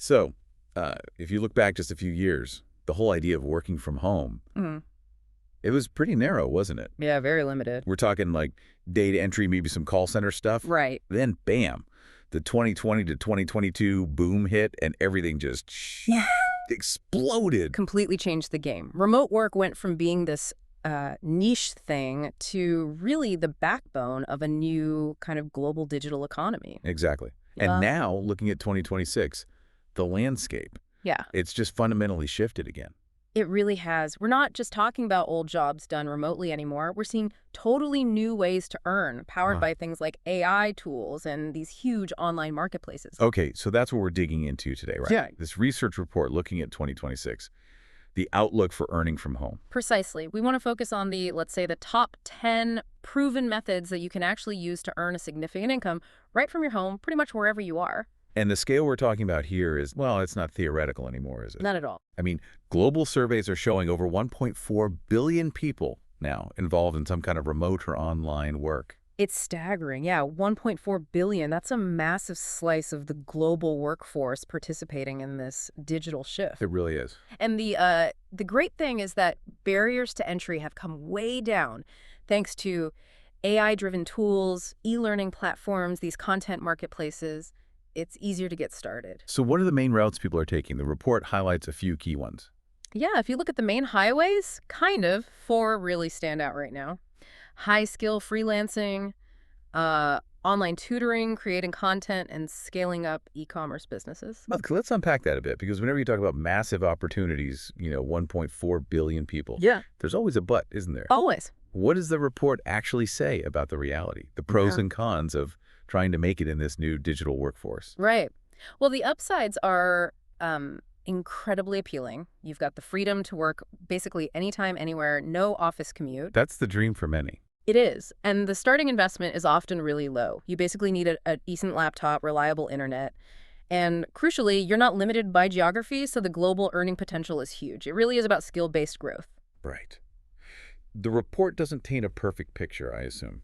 So, if you look back just a few years, the whole idea of working from home, it was pretty narrow, wasn't it? Yeah, very limited. We're talking like data entry, maybe some call center stuff. Right. Then, bam, the 2020 to 2022 boom hit, and everything just exploded. Completely changed the game. Remote work went from being this niche thing to really the backbone of a new kind of global digital economy. Exactly. Yeah. And now, looking at 2026, the landscape, Yeah. it's just fundamentally shifted again. It really has. We're not just talking about old jobs done remotely anymore. We're seeing totally new ways to earn, powered by things like AI tools and these huge online marketplaces. Okay, so that's what we're digging into today, right? Yeah. This research report looking at 2026, the outlook for earning from home. Precisely. We want to focus on the, let's say, the top 10 proven methods that you can actually use to earn a significant income right from your home, pretty much wherever you are. And the scale we're talking about here is, well, it's not theoretical anymore, is it? Not at all. I mean, global surveys are showing over 1.4 billion people now involved in some kind of remote or online work. It's staggering. Yeah, 1.4 billion. That's a massive slice of the global workforce participating in this digital shift. It really is. And the great thing is that barriers to entry have come way down thanks to AI-driven tools, e-learning platforms, these content marketplaces. It's easier to get started. So what are the main routes people are taking? The report highlights a few key ones. Yeah, if you look at the main highways, kind of, 4 really stand out right now. High-skill freelancing, online tutoring, creating content, and scaling up e-commerce businesses. Let's unpack that a bit, because whenever you talk about massive opportunities, 1.4 billion people, Yeah. there's always a but, isn't there? Always. What does the report actually say about the reality, the pros and cons of trying to make it in this new digital workforce? Right. Well, the upsides are incredibly appealing. You've got the freedom to work basically anytime, anywhere, no office commute. That's the dream for many. It is. And the starting investment is often really low. You basically need a decent laptop, reliable internet. And crucially, you're not limited by geography, so the global earning potential is huge. It really is about skill-based growth. Right. The report doesn't paint a perfect picture, I assume.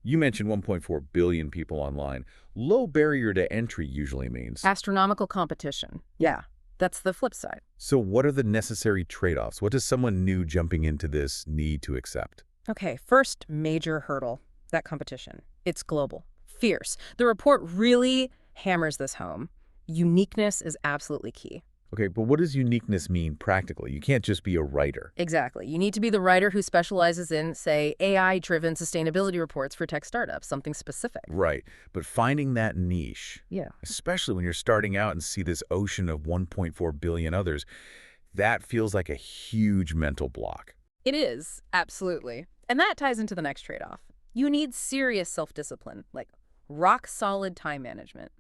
You mentioned 1.4 billion people online. Low barrier to entry usually means. Astronomical competition. Yeah, that's the flip side. So what are the necessary trade-offs? What does someone new jumping into this need to accept? Okay, first major hurdle, that competition. It's global, fierce. The report really hammers this home. Uniqueness is absolutely key. Okay, but what does uniqueness mean practically? You can't just be a writer. Exactly. You need to be the writer who specializes in, say, AI-driven sustainability reports for tech startups, something specific. Right, but finding that niche, especially when you're starting out and see this ocean of 1.4 billion others, that feels like a huge mental block. It is, absolutely. And that ties into the next trade-off. You need serious self-discipline, like rock-solid time management.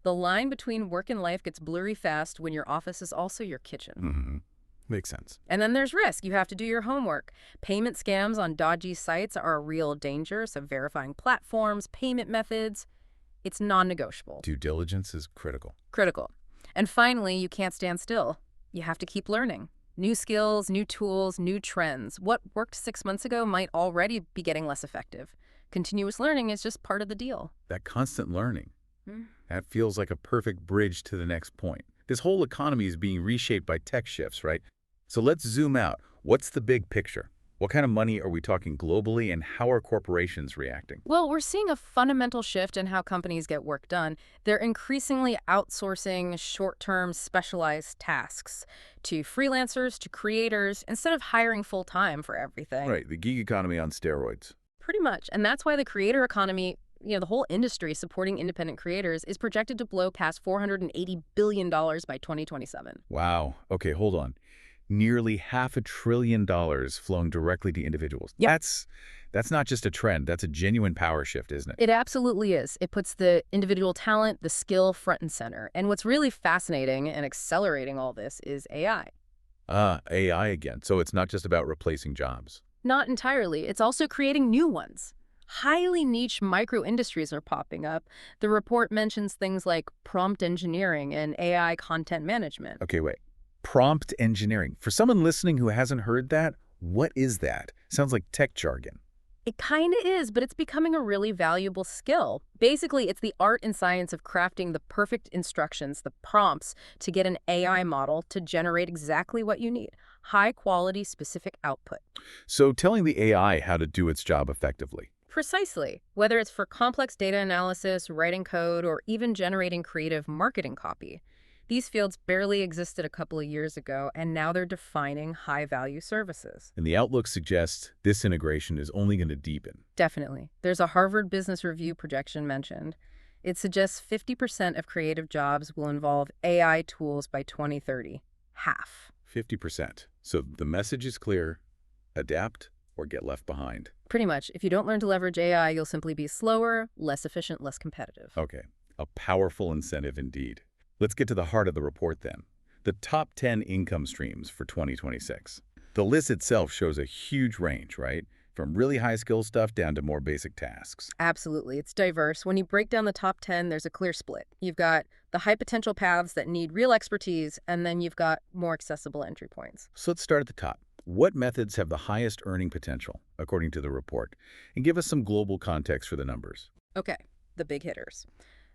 The line between work and life gets blurry fast when your office is also your kitchen. Makes sense. And then there's risk. You have to do your homework. Payment scams on dodgy sites are a real danger, so verifying platforms, payment methods, it's non-negotiable. Due diligence is critical. Critical. And finally, you can't stand still. You have to keep learning. New skills, new tools, new trends. What worked 6 months ago might already be getting less effective. Continuous learning is just part of the deal. That constant learning. That feels like a perfect bridge to the next point. This whole economy is being reshaped by tech shifts, right? So let's zoom out. What's the big picture? What kind of money are we talking globally, and how are corporations reacting? Well, we're seeing a fundamental shift in how companies get work done. They're increasingly outsourcing short-term specialized tasks to freelancers, to creators, instead of hiring full-time for everything. Right, the gig economy on steroids. Pretty much. And that's why the creator economy, the whole industry supporting independent creators is projected to blow past $480 billion by 2027. Wow. Okay, hold on. Nearly $500 billion flowing directly to individuals. Yep. That's not just a trend. That's a genuine power shift, isn't it? It absolutely is. It puts the individual talent, the skill front and center. And what's really fascinating and accelerating all this is AI. AI again. So it's not just about replacing jobs. Not entirely. It's also creating new ones. Highly niche micro-industries are popping up. The report mentions things like prompt engineering and AI content management. Okay, wait. Prompt engineering. For someone listening who hasn't heard that, what is that? Sounds like tech jargon. It kind of is, but it's becoming a really valuable skill. Basically, it's the art and science of crafting the perfect instructions, the prompts, to get an AI model to generate exactly what you need. High quality, specific output. So telling the AI how to do its job effectively. Precisely. Whether it's for complex data analysis, writing code, or even generating creative marketing copy. These fields barely existed a couple of years ago, and now they're defining high-value services. And the outlook suggests this integration is only going to deepen. Definitely. There's a Harvard Business Review projection mentioned. It suggests 50% of creative jobs will involve AI tools by 2030. Half. 50%. So the message is clear: adapt or get left behind. Pretty much. If you don't learn to leverage AI, you'll simply be slower, less efficient, less competitive. Okay, a powerful incentive indeed. Let's get to the heart of the report then. The top 10 income streams for 2026. The list itself shows a huge range, right? From really high skill stuff down to more basic tasks. Absolutely. It's diverse. When you break down the top 10, there's a clear split. You've got the high potential paths that need real expertise, and then you've got more accessible entry points. So let's start at the top. What methods have the highest earning potential, according to the report? And give us some global context for the numbers. Okay, the big hitters.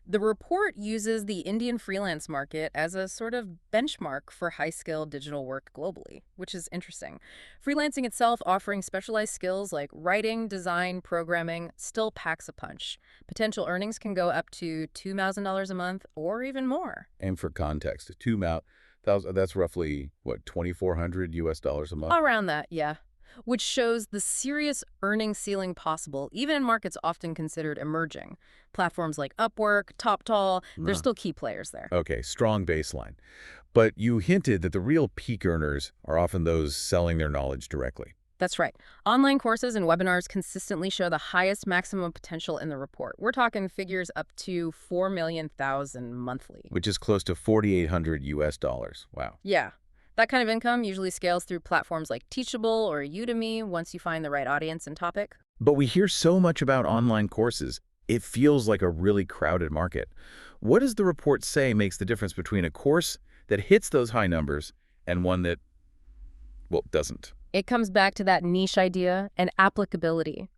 The report uses the Indian freelance market as a sort of benchmark for high-skill digital work globally, which is interesting. Freelancing itself, offering specialized skills like writing, design, programming, still packs a punch. Potential earnings can go up to $2,000 a month or even more. And for context, that's roughly, what, 2,400 US dollars a month? Around that, yeah. Which shows the serious earning ceiling possible, even in markets often considered emerging. Platforms like Upwork, TopTal, they're still key players there. Okay, strong baseline. But you hinted that the real peak earners are often those selling their knowledge directly. That's right. Online courses and webinars consistently show the highest maximum potential in the report. We're talking figures up to 4,000,000 monthly. Which is close to 4,800 US dollars. Wow. Yeah. That kind of income usually scales through platforms like Teachable or Udemy once you find the right audience and topic. But we hear so much about online courses. It feels like a really crowded market. What does the report say makes the difference between a course that hits those high numbers and one that, well, doesn't? It comes back to that niche idea and applicability.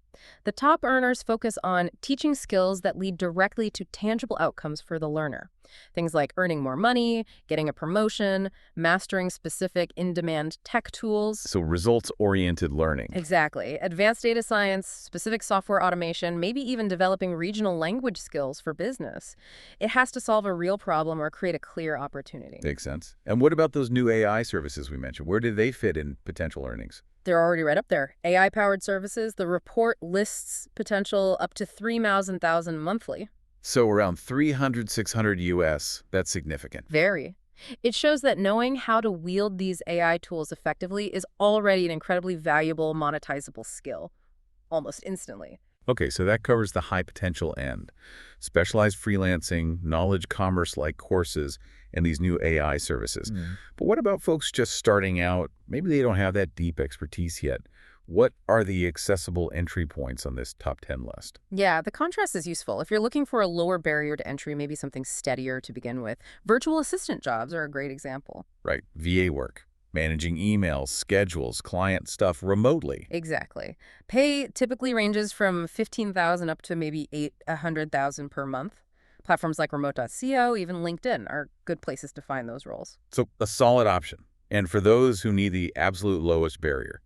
The top earners focus on teaching skills that lead directly to tangible outcomes for the learner. Things like earning more money, getting a promotion, mastering specific in-demand tech tools. So results-oriented learning. Exactly. Advanced data science, specific software automation, maybe even developing regional language skills for business. It has to solve a real problem or create a clear opportunity. Makes sense. And what about those new AI services we mentioned? Where do they fit in potential earnings? They're already right up there. AI-powered services, the report lists potential up to $3,000 monthly. So around 300, 600 US, that's significant. Very. It shows that knowing how to wield these AI tools effectively is already an incredibly valuable, monetizable skill, almost instantly. Okay, so that covers the high potential end. Specialized freelancing, knowledge commerce-like courses, and these new AI services. But what about folks just starting out? Maybe they don't have that deep expertise yet. What are the accessible entry points on this top 10 list? Yeah, the contrast is useful. If you're looking for a lower barrier to entry, maybe something steadier to begin with, virtual assistant jobs are a great example. Right, VA work, managing emails, schedules, client stuff remotely. Exactly. Pay typically ranges from $15,000 up to maybe $100,000 per month. Platforms like remote.co, even LinkedIn, are good places to find those roles. So a solid option. And for those who need the absolute lowest barrier,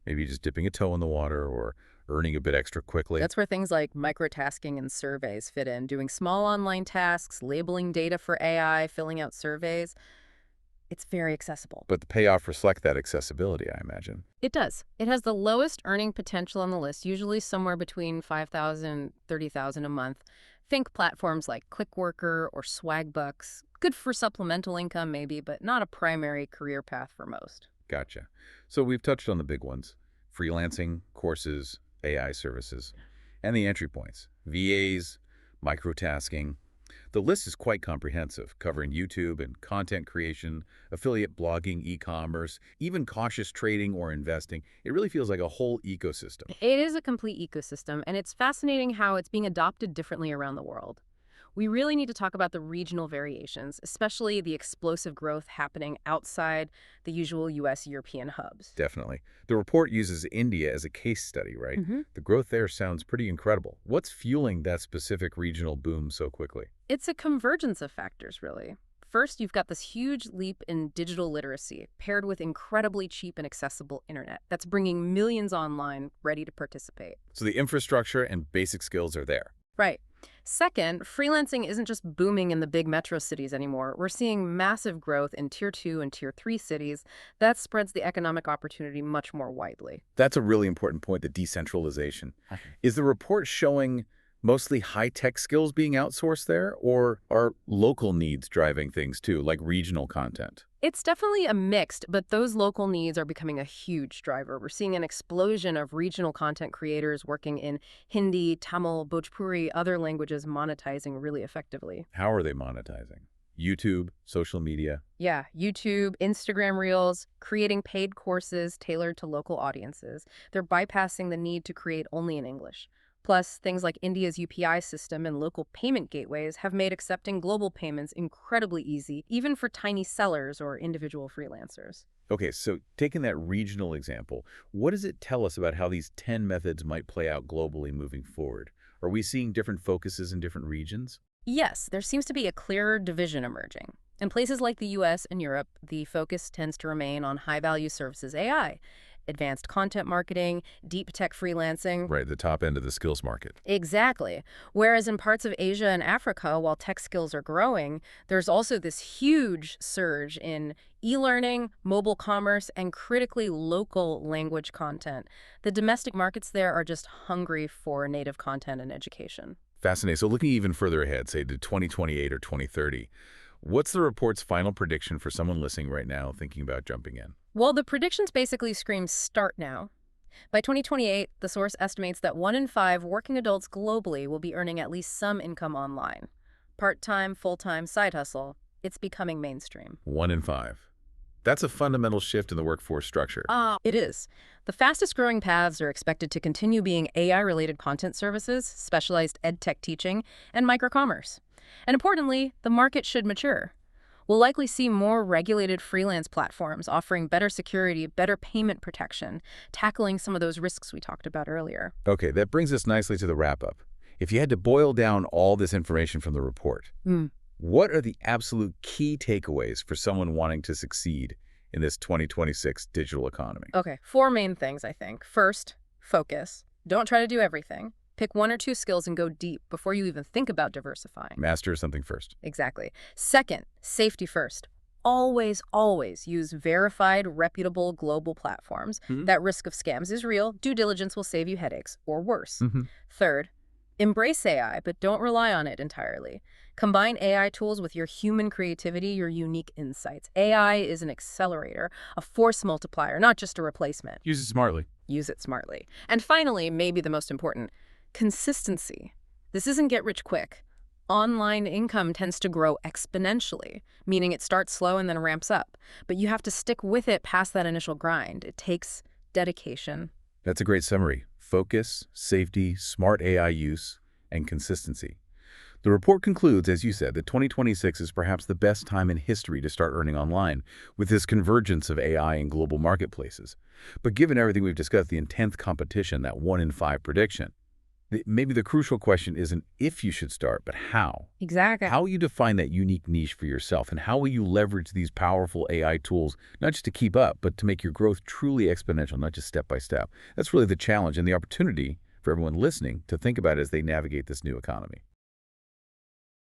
maybe just dipping a toe in the water or earning a bit extra quickly. That's where things like microtasking and surveys fit in, doing small online tasks, labeling data for AI, filling out surveys. It's very accessible. But the payoff reflects that accessibility, I imagine. It does. It has the lowest earning potential on the list, usually somewhere between $5,000 and $30,000 a month. Think platforms like Clickworker or Swagbucks. Good for supplemental income maybe, but not a primary career path for most. Gotcha. So we've touched on the big ones: freelancing, courses, AI services, and the entry points: VAs, microtasking. The list is quite comprehensive, covering YouTube and content creation, affiliate blogging, e-commerce, even cautious trading or investing. It really feels like a whole ecosystem. It is a complete ecosystem, and it's fascinating how it's being adopted differently around the world. We really need to talk about the regional variations, especially the explosive growth happening outside the usual U.S.-European hubs. Definitely. The report uses India as a case study, right? hmm The growth there sounds pretty incredible. What's fueling that specific regional boom so quickly? It's a convergence of factors, really. First, you've got this huge leap in digital literacy, paired with incredibly cheap and accessible internet that's bringing millions online ready to participate. So the infrastructure and basic skills are there. Right. Second, freelancing isn't just booming in the big metro cities anymore. We're seeing massive growth in Tier 2 and Tier 3 cities. That spreads the economic opportunity much more widely. That's a really important point, the decentralization. Is the report showing mostly high-tech skills being outsourced there, or are local needs driving things too, like regional content? It's definitely a mixed, but those local needs are becoming a huge driver. We're seeing an explosion of regional content creators working in Hindi, Tamil, Bhojpuri, other languages monetizing really effectively. How are they monetizing? YouTube, social media? Yeah, YouTube, Instagram Reels, creating paid courses tailored to local audiences. They're bypassing the need to create only in English. Plus, things like India's UPI system and local payment gateways have made accepting global payments incredibly easy, even for tiny sellers or individual freelancers. Okay, so taking that regional example, what does it tell us about how these 10 methods might play out globally moving forward? Are we seeing different focuses in different regions? Yes, there seems to be a clearer division emerging. In places like the US and Europe, the focus tends to remain on high-value services AI, advanced content marketing, deep tech freelancing. Right, the top end of the skills market. Exactly. Whereas in parts of Asia and Africa, while tech skills are growing, there's also this huge surge in e-learning, mobile commerce, and critically local language content. The domestic markets there are just hungry for native content and education. Fascinating. So looking even further ahead, say to 2028 or 2030, what's the report's final prediction for someone listening right now thinking about jumping in? Well, the predictions basically scream start now. By 2028, the source estimates that 1 in 5 working adults globally will be earning at least some income online. Part-time, full-time, side hustle, it's becoming mainstream. 1 in 5. That's a fundamental shift in the workforce structure. It is. The fastest growing paths are expected to continue being AI-related content services, specialized edtech teaching, and microcommerce. And importantly, the market should mature. We'll likely see more regulated freelance platforms offering better security, better payment protection, tackling some of those risks we talked about earlier. Okay, that brings us nicely to the wrap-up. If you had to boil down all this information from the report, what are the absolute key takeaways for someone wanting to succeed in this 2026 digital economy? Okay, 4 main things, I think. First, focus. Don't try to do everything. Pick 1 or 2 skills and go deep before you even think about diversifying. Master something first. Exactly. Second, safety first. Always, always use verified, reputable global platforms. That risk of scams is real. Due diligence will save you headaches, or worse. Third, embrace AI, but don't rely on it entirely. Combine AI tools with your human creativity, your unique insights. AI is an accelerator, a force multiplier, not just a replacement. Use it smartly. Use it smartly. And finally, maybe the most important, consistency. This isn't get rich quick. Online income tends to grow exponentially, meaning it starts slow and then ramps up. But you have to stick with it past that initial grind. It takes dedication. That's a great summary. Focus, safety, smart AI use, and consistency. The report concludes, as you said, that 2026 is perhaps the best time in history to start earning online with this convergence of AI and global marketplaces. But given everything we've discussed, the intense competition, that 1 in 5 prediction, maybe the crucial question isn't if you should start, but how. Exactly. How will you define that unique niche for yourself, and how will you leverage these powerful AI tools, not just to keep up, but to make your growth truly exponential, not just step by step? That's really the challenge and the opportunity for everyone listening to think about as they navigate this new economy.